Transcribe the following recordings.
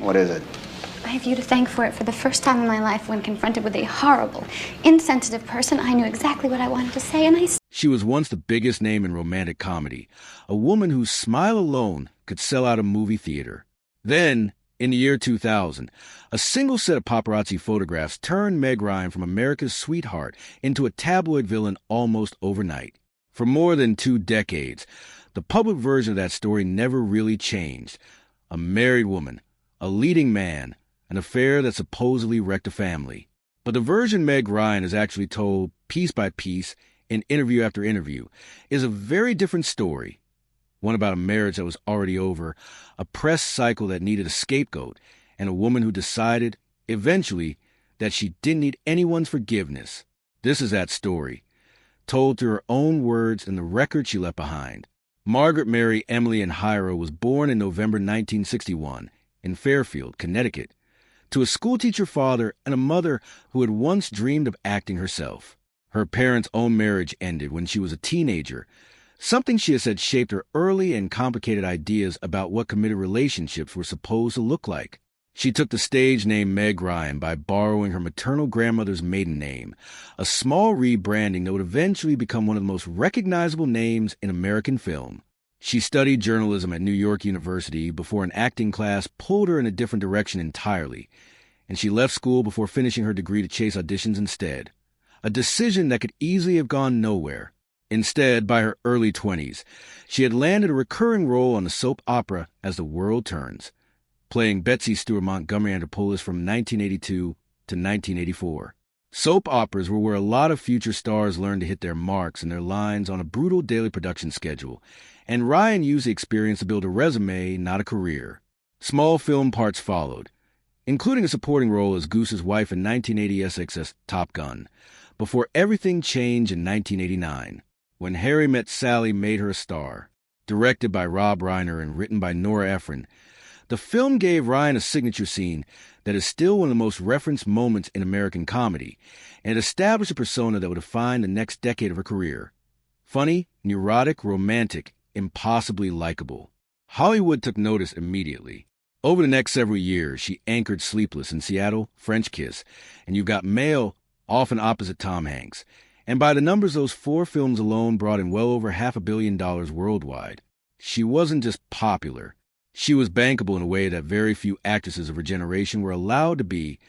What is it? I have you to thank for it. For the first time in my life, when confronted with a horrible, insensitive person, I knew exactly what I wanted to say, and I... She was once the biggest name in romantic comedy, a woman whose smile alone could sell out a movie theater. Then, in the year 2000, a single set of paparazzi photographs turned Meg Ryan from America's sweetheart into a tabloid villain almost overnight. For more than 2 decades, the public version of that story never really changed. A married woman, a leading man, an affair that supposedly wrecked a family. But the version Meg Ryan is actually told piece by piece in interview after interview is a very different story. One about a marriage that was already over, a press cycle that needed a scapegoat, and a woman who decided, eventually, that she didn't need anyone's forgiveness. This is that story, told through her own words and the record she left behind. Margaret Mary Emily and Hiro was born in November 1961 in Fairfield, Connecticut, to a schoolteacher father and a mother who had once dreamed of acting herself. Her parents' own marriage ended when she was a teenager, something she has said shaped her early and complicated ideas about what committed relationships were supposed to look like. She took the stage name Meg Ryan by borrowing her maternal grandmother's maiden name, a small rebranding that would eventually become one of the most recognizable names in American film. She studied journalism at New York University before an acting class pulled her in a different direction entirely, and she left school before finishing her degree to chase auditions instead. A decision that could easily have gone nowhere. Instead, by her early 20s, she had landed a recurring role on the soap opera As the World Turns, playing Betsy Stewart Montgomery Andropoulos from 1982 to 1984. Soap operas were where a lot of future stars learned to hit their marks and their lines on a brutal daily production schedule, and Ryan used the experience to build a resume, not a career. Small film parts followed, including a supporting role as Goose's wife in 1980 SXS Top Gun, before everything changed in 1989, when Harry Met Sally made her a star. Directed by Rob Reiner and written by Nora Ephron, the film gave Ryan a signature scene that is still one of the most referenced moments in American comedy, and it established a persona that would define the next decade of her career. Funny, neurotic, romantic, impossibly likable. Hollywood took notice immediately. Over the next several years, she anchored Sleepless in Seattle, French Kiss, and You've Got Mail, often opposite Tom Hanks. And by the numbers, those 4 films alone brought in well over $500 million worldwide. She wasn't just popular. She was bankable in a way that very few actresses of her generation were allowed to be,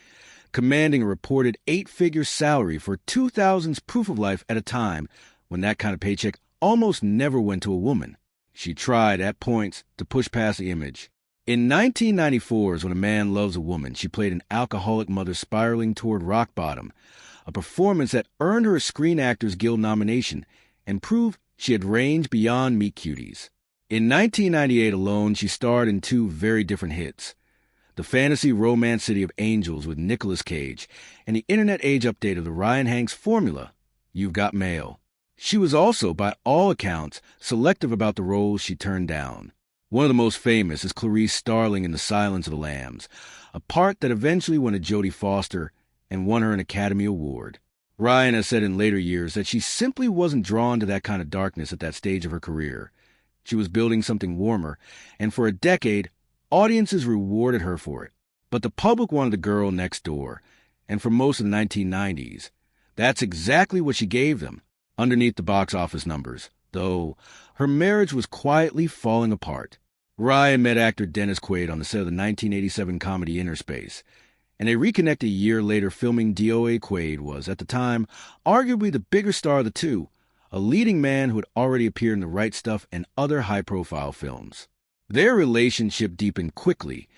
commanding a reported 8-figure salary for 2000's Proof of Life at a time when that kind of paycheck almost never went to a woman. She tried, at points, to push past the image. In 1994 is When a Man Loves a Woman, she played an alcoholic mother spiraling toward rock bottom, a performance that earned her a Screen Actors Guild nomination and proved she had range beyond meet cuties. In 1998 alone, she starred in 2 very different hits: the fantasy romance City of Angels with Nicolas Cage, and the internet age update of the Ryan Hanks formula, You've Got Mail. She was also, by all accounts, selective about the roles she turned down. One of the most famous is Clarice Starling in The Silence of the Lambs, a part that eventually went to Jodie Foster and won her an Academy Award. Ryan has said in later years that she simply wasn't drawn to that kind of darkness at that stage of her career. She was building something warmer, and for a decade, audiences rewarded her for it. But the public wanted the girl next door, and for most of the 1990s, that's exactly what she gave them, underneath the box office numbers, though her marriage was quietly falling apart. Ryan met actor Dennis Quaid on the set of the 1987 comedy Inner Space, and they reconnected a year later filming DOA. Quaid was, at the time, arguably the bigger star of the two, a leading man who had already appeared in The Right Stuff and other high-profile films. Their relationship deepened quickly,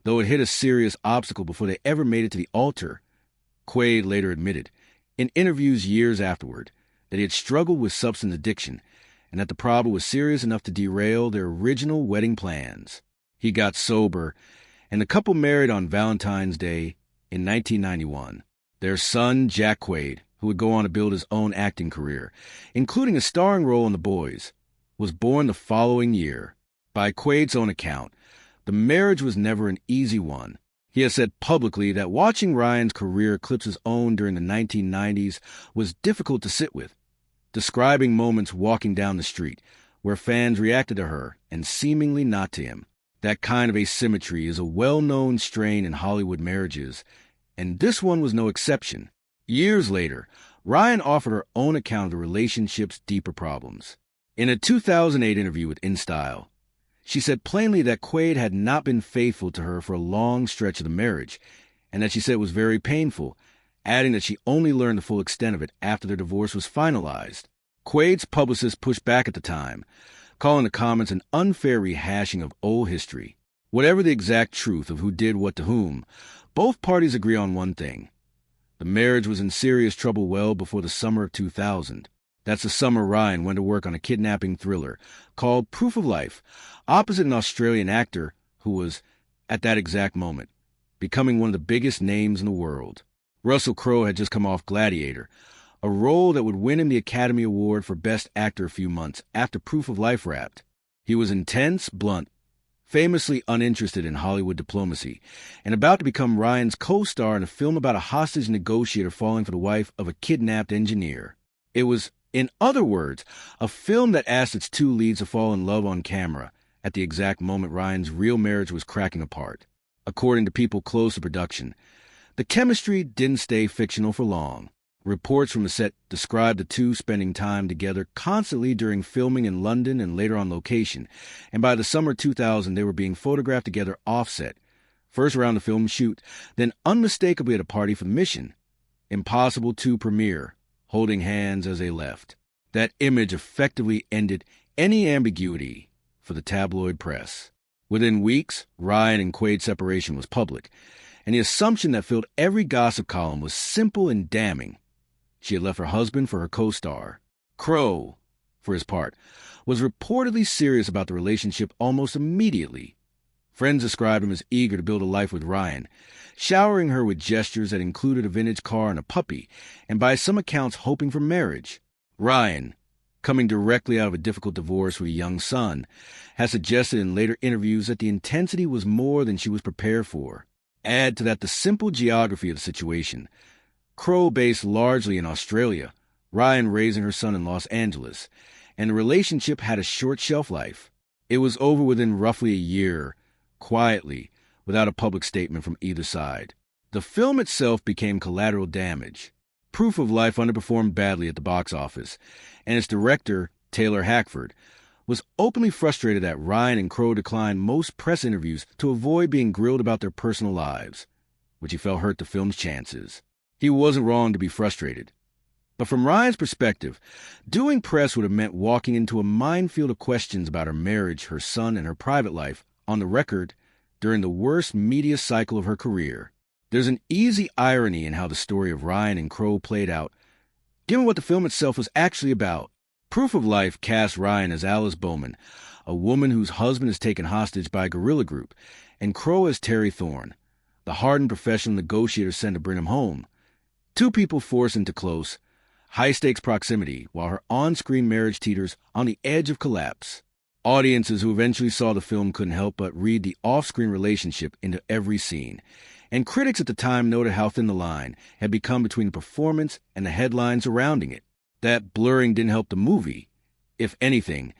though it hit a serious obstacle before they ever made it to the altar. Quaid later admitted, in interviews years afterward, that he had struggled with substance addiction and that the problem was serious enough to derail their original wedding plans. He got sober, and the couple married on Valentine's Day in 1991. Their son, Jack Quaid, who would go on to build his own acting career, including a starring role in The Boys, was born the following year. By Quaid's own account, the marriage was never an easy one. He has said publicly that watching Ryan's career eclipse his own during the 1990s was difficult to sit with, describing moments walking down the street where fans reacted to her and seemingly not to him. That kind of asymmetry is a well-known strain in Hollywood marriages, and this one was no exception. Years later, Ryan offered her own account of the relationship's deeper problems. In a 2008 interview with InStyle, she said plainly that Quaid had not been faithful to her for a long stretch of the marriage, and that she said it was very painful, adding that she only learned the full extent of it after their divorce was finalized. Quaid's publicist pushed back at the time, calling the comments an unfair rehashing of old history. Whatever the exact truth of who did what to whom, both parties agree on one thing. The marriage was in serious trouble well before the summer of 2000. That's the summer Ryan went to work on a kidnapping thriller called Proof of Life, opposite an Australian actor who was, at that exact moment, becoming one of the biggest names in the world. Russell Crowe had just come off Gladiator, a role that would win him the Academy Award for Best Actor a few months after Proof of Life wrapped. He was intense, blunt, famously uninterested in Hollywood diplomacy, and about to become Ryan's co-star in a film about a hostage negotiator falling for the wife of a kidnapped engineer. It was, in other words, a film that asked its two leads to fall in love on camera at the exact moment Ryan's real marriage was cracking apart. According to people close to production, the chemistry didn't stay fictional for long. Reports from the set described the two spending time together constantly during filming in London and later on location, and by the summer 2000 they were being photographed together off-set, first around the film shoot, then unmistakably at a party for the Mission Impossible 2 premiere, holding hands as they left. That image effectively ended any ambiguity for the tabloid press. Within weeks, Ryan and Quaid's separation was public, and the assumption that filled every gossip column was simple and damning. She had left her husband for her co-star. Crowe, for his part, was reportedly serious about the relationship almost immediately. Friends described him as eager to build a life with Ryan, showering her with gestures that included a vintage car and a puppy, and by some accounts hoping for marriage. Ryan, coming directly out of a difficult divorce with a young son, has suggested in later interviews that the intensity was more than she was prepared for. Add to that the simple geography of the situation. Crowe based largely in Australia, Ryan raising her son in Los Angeles, and the relationship had a short shelf life. It was over within roughly a year, quietly, without a public statement from either side. The film itself became collateral damage. Proof of Life underperformed badly at the box office, and its director, Taylor Hackford, was openly frustrated that Ryan and Crowe declined most press interviews to avoid being grilled about their personal lives, which he felt hurt the film's chances. He wasn't wrong to be frustrated. But from Ryan's perspective, doing press would have meant walking into a minefield of questions about her marriage, her son, and her private life on the record during the worst media cycle of her career. There's an easy irony in how the story of Ryan and Crowe played out, given what the film itself was actually about. Proof of Life cast Ryan as Alice Bowman, a woman whose husband is taken hostage by a guerrilla group, and Crowe as Terry Thorne, the hardened professional negotiator sent to bring him home. Two people forced into close, high-stakes proximity while her on-screen marriage teeters on the edge of collapse. Audiences who eventually saw the film couldn't help but read the off-screen relationship into every scene, and critics at the time noted how thin the line had become between the performance and the headlines surrounding it. That blurring didn't help the movie. If anything,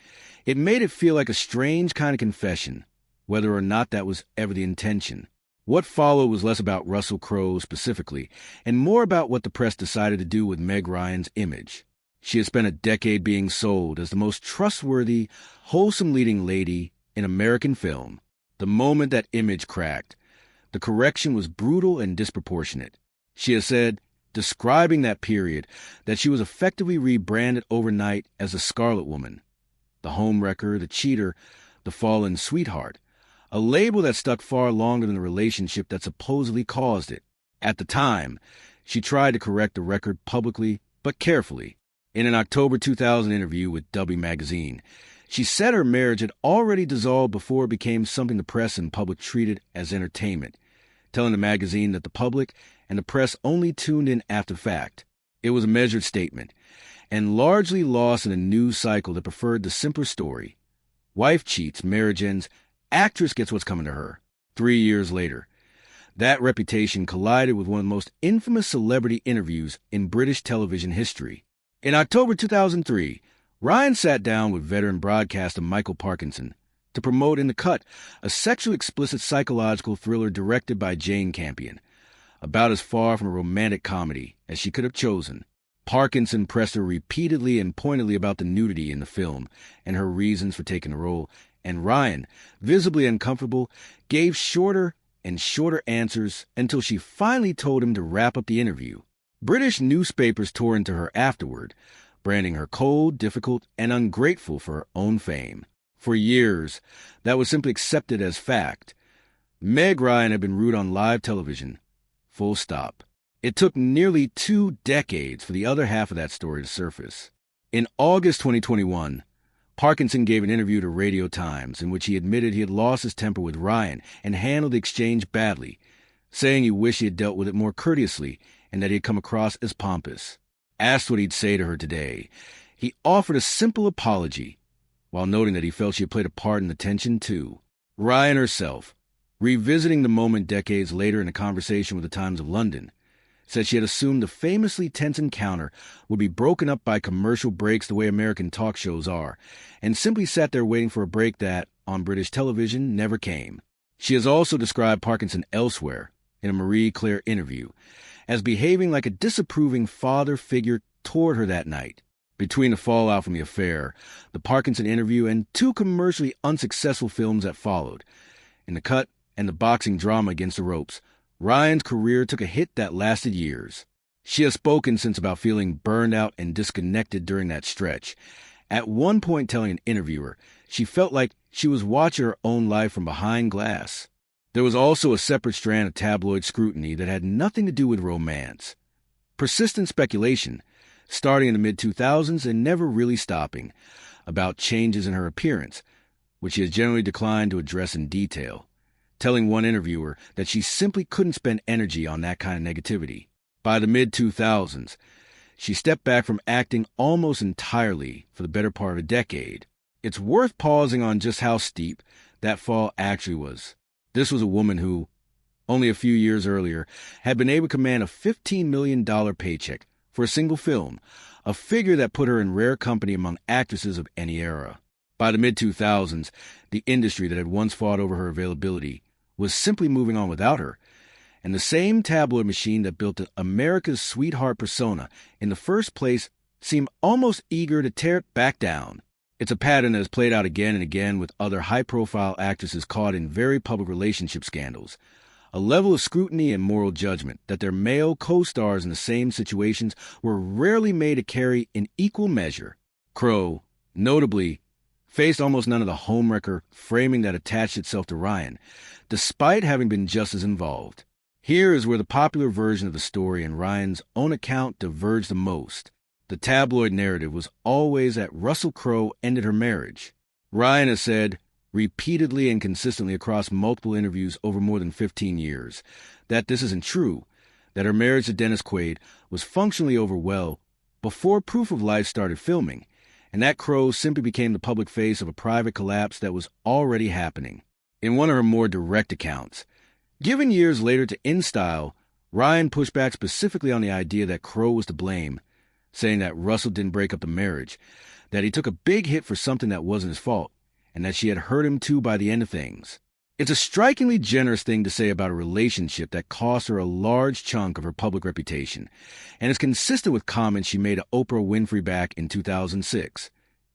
it made it feel like a strange kind of confession, whether or not that was ever the intention. What followed was less about Russell Crowe specifically, and more about what the press decided to do with Meg Ryan's image. She had spent a decade being sold as the most trustworthy, wholesome leading lady in American film. The moment that image cracked, the correction was brutal and disproportionate. She has said, describing that period, that she was effectively rebranded overnight as the Scarlet Woman, the homewrecker, the cheater, the fallen sweetheart, a label that stuck far longer than the relationship that supposedly caused it. At the time, she tried to correct the record publicly but carefully. In an October 2000 interview with W magazine, she said her marriage had already dissolved before it became something the press and public treated as entertainment, telling the magazine that the public and the press only tuned in after the fact. It was a measured statement, and largely lost in a news cycle that preferred the simpler story. Wife cheats, marriage ends, actress gets what's coming to her. 3 years later, that reputation collided with one of the most infamous celebrity interviews in British television history. In October 2003, Ryan sat down with veteran broadcaster Michael Parkinson to promote In the Cut, a sexually explicit psychological thriller directed by Jane Campion. About as far from a romantic comedy as she could have chosen. Parkinson pressed her repeatedly and pointedly about the nudity in the film and her reasons for taking the role, and Ryan, visibly uncomfortable, gave shorter and shorter answers until she finally told him to wrap up the interview. British newspapers tore into her afterward, branding her cold, difficult, and ungrateful for her own fame. For years, that was simply accepted as fact. Meg Ryan had been rude on live television. Full stop. It took nearly 2 decades for the other half of that story to surface. In August 2021, Parkinson gave an interview to Radio Times in which he admitted he had lost his temper with Ryan and handled the exchange badly, saying he wished he had dealt with it more courteously and that he had come across as pompous. Asked what he'd say to her today, he offered a simple apology, while noting that he felt she had played a part in the tension too. Ryan herself, revisiting the moment decades later in a conversation with the Times of London, said she had assumed the famously tense encounter would be broken up by commercial breaks the way American talk shows are, and simply sat there waiting for a break that, on British television, never came. She has also described Parkinson elsewhere, in a Marie Claire interview, as behaving like a disapproving father figure toward her that night. Between the fallout from the affair, the Parkinson interview, and 2 commercially unsuccessful films that followed, In the Cut and the boxing drama Against the Ropes, Ryan's career took a hit that lasted years. She has spoken since about feeling burned out and disconnected during that stretch, at one point telling an interviewer she felt like she was watching her own life from behind glass. There was also a separate strand of tabloid scrutiny that had nothing to do with romance. Persistent speculation, starting in the mid-2000s and never really stopping, about changes in her appearance, which she has generally declined to address in detail, telling one interviewer that she simply couldn't spend energy on that kind of negativity. By the mid-2000s, she stepped back from acting almost entirely for the better part of a decade. It's worth pausing on just how steep that fall actually was. This was a woman who, only a few years earlier, had been able to command a $15 million paycheck for a single film, a figure that put her in rare company among actresses of any era. By the mid-2000s, the industry that had once fought over her availability was simply moving on without her, and the same tabloid machine that built America's sweetheart persona in the first place seemed almost eager to tear it back down. It's a pattern that has played out again and again with other high-profile actresses caught in very public relationship scandals, a level of scrutiny and moral judgment that their male co-stars in the same situations were rarely made to carry in equal measure. Crowe, notably, faced almost none of the homewrecker framing that attached itself to Ryan, despite having been just as involved. Here is where the popular version of the story and Ryan's own account diverged the most. The tabloid narrative was always that Russell Crowe ended her marriage. Ryan has said, repeatedly and consistently across multiple interviews over more than 15 years, that this isn't true, that her marriage to Dennis Quaid was functionally over well before Proof of Life started filming, and that Crowe simply became the public face of a private collapse that was already happening. In one of her more direct accounts, given years later to InStyle, Ryan pushed back specifically on the idea that Crowe was to blame, saying that Russell didn't break up the marriage, that he took a big hit for something that wasn't his fault, and that she had hurt him too by the end of things. It's a strikingly generous thing to say about a relationship that cost her a large chunk of her public reputation, and is consistent with comments she made to Oprah Winfrey back in 2006,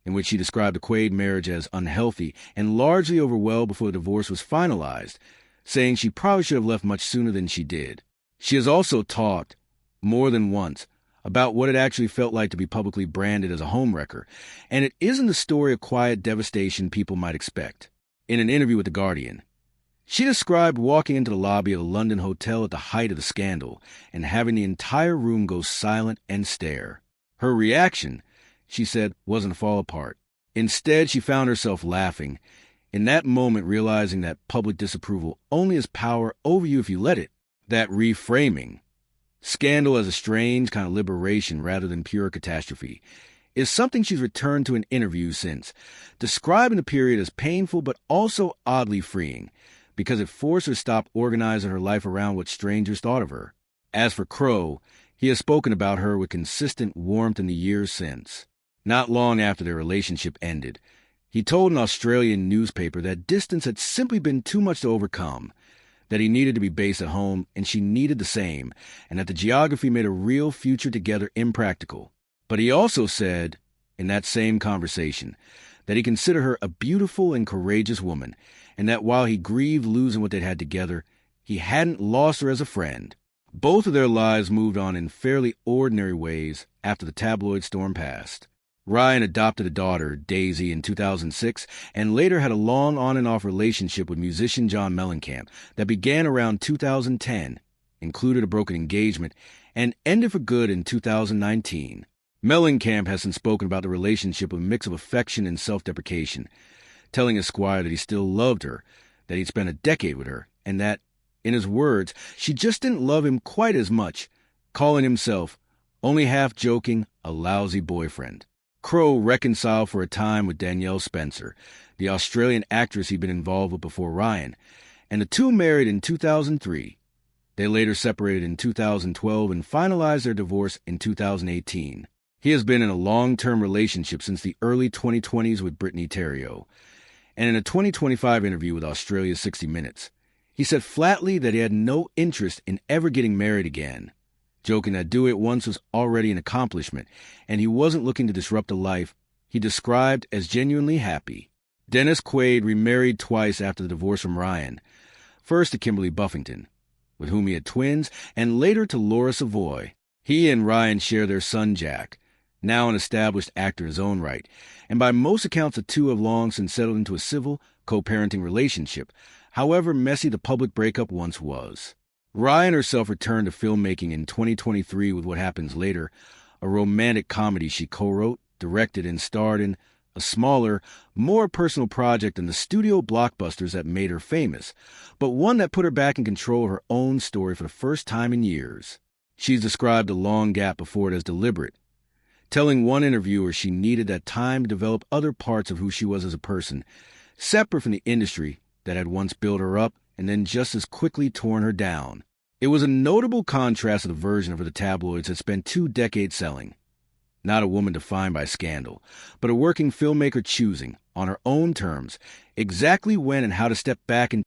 in which she described the Quaid marriage as unhealthy and largely over well before the divorce was finalized, saying she probably should have left much sooner than she did. She has also talked, more than once, about what it actually felt like to be publicly branded as a homewrecker, and it isn't the story of quiet devastation people might expect. In an interview with The Guardian, she described walking into the lobby of a London hotel at the height of the scandal and having the entire room go silent and stare. Her reaction, she said, wasn't to fall apart. Instead, she found herself laughing, in that moment realizing that public disapproval only has power over you if you let it. That reframing, scandal as a strange kind of liberation rather than pure catastrophe, is something she's returned to in interviews since, describing the period as painful but also oddly freeing, because it forced her to stop organizing her life around what strangers thought of her. As for Crowe, he has spoken about her with consistent warmth in the years since. Not long after their relationship ended, He told an Australian newspaper that distance had simply been too much to overcome, that he needed to be based at home and she needed the same, and that the geography made a real future together impractical. But he also said, in that same conversation, that he considered her a beautiful and courageous woman, and that while he grieved losing what they'd had together, he hadn't lost her as a friend. Both of their lives moved on in fairly ordinary ways after the tabloid storm passed. Ryan adopted a daughter, Daisy, in 2006, and later had a long on-and-off relationship with musician John Mellencamp that began around 2010, included a broken engagement, and ended for good in 2019. Mellencamp has since spoken about the relationship with a mix of affection and self-deprecation, telling Esquire that he still loved her, that he'd spent a decade with her, and that, in his words, she just didn't love him quite as much, calling himself, only half joking, a lousy boyfriend. Crowe reconciled for a time with Danielle Spencer, the Australian actress he'd been involved with before Ryan, and the two married in 2003. They later separated in 2012 and finalized their divorce in 2018. He has been in a long-term relationship since the early 2020s with Brittany Theriault, and in a 2025 interview with Australia's 60 Minutes, he said flatly that he had no interest in ever getting married again, joking that doing it once was already an accomplishment, and he wasn't looking to disrupt a life he described as genuinely happy. Dennis Quaid remarried twice after the divorce from Ryan, first to Kimberly Buffington, with whom he had twins, and later to Laura Savoy. He and Ryan share their son Jack, now an established actor in his own right, and by most accounts the two have long since settled into a civil, co-parenting relationship, however messy the public breakup once was. Ryan herself returned to filmmaking in 2023 with What Happens Later, a romantic comedy she co-wrote, directed, and starred in, a smaller, more personal project than the studio blockbusters that made her famous, but one that put her back in control of her own story for the first time in years. She's described the long gap before it as deliberate, telling one interviewer she needed that time to develop other parts of who she was as a person, separate from the industry that had once built her up and then just as quickly torn her down. It was a notable contrast to the version of her the tabloids had spent 2 decades selling. Not a woman defined by scandal, but a working filmmaker choosing, on her own terms, exactly when and how to step back and